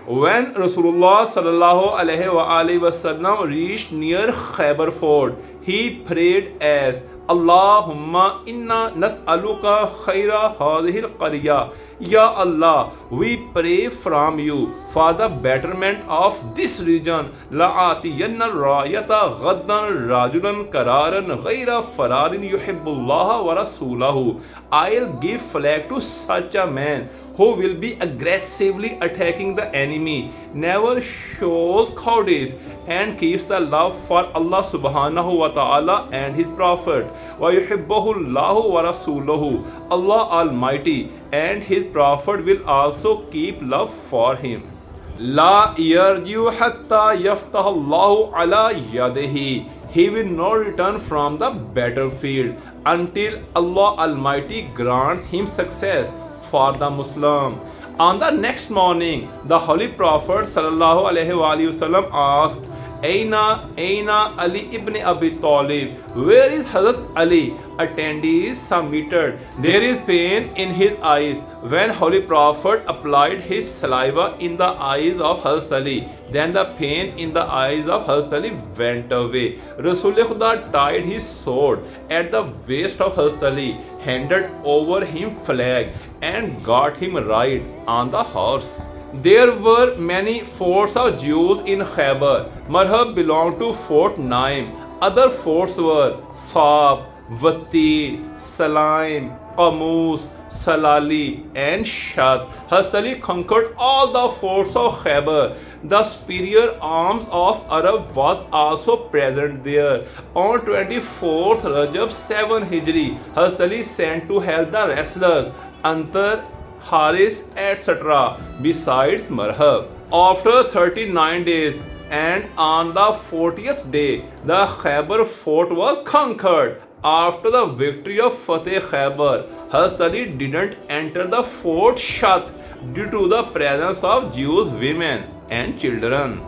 When Rasulullah sallallahu alaihi wasallam reached near Khaybar fort, he prayed as Allahumma inna nas'aluka khaira hadhihi al-qarya. Ya Allah, we pray from you for the betterment of this region. La'atiyanna rayata ghaddan rajulan kararan ghaira fararin yuhibbullah wa rasulahu. I'll give flag to such a man who will be aggressively attacking the enemy, never shows cowardice, and keeps the love for Allah subhanahu wa ta'ala and His Prophet. وَيُحِبُّهُ اللَّهُ وَرَسُولُهُ. Allah Almighty and His Prophet will also keep love for him. La yarju hatta yaftah Allahu ala yadihi. He will not return from the battlefield until Allah Almighty grants him success for the Muslim. On the next morning, the Holy Prophet sallallahu alaihi wasallam asked, Aina Ali ibn Abi Talib? Where is Hazrat Ali? Attendees submitted. There is pain in his eyes. When Holy Prophet applied his saliva in the eyes of Hazrat Ali, then the pain in the eyes of Hazrat Ali went away. Rasul Khuda tied his sword at the waist of Hazrat Ali, handed over him flag, and got him right on the horse. There were many forts of Jews in Khaybar. Marhab belonged to Fort Naim. Other forts were Saab, Vati, Salaim, Qamus, Salali, and Shad. Hazrat conquered all the forts of Khaybar. The superior arms of Arab was also present there. On 24th Rajab 7 Hijri, Hazrat sent to help the wrestlers Antar, Haris, etc. besides Marhab. After 39 days and on the 40th day, the Khaybar fort was conquered. After the victory of Fateh Khaybar, Hazrat didn't enter the fort Shat due to the presence of Jewish women and children.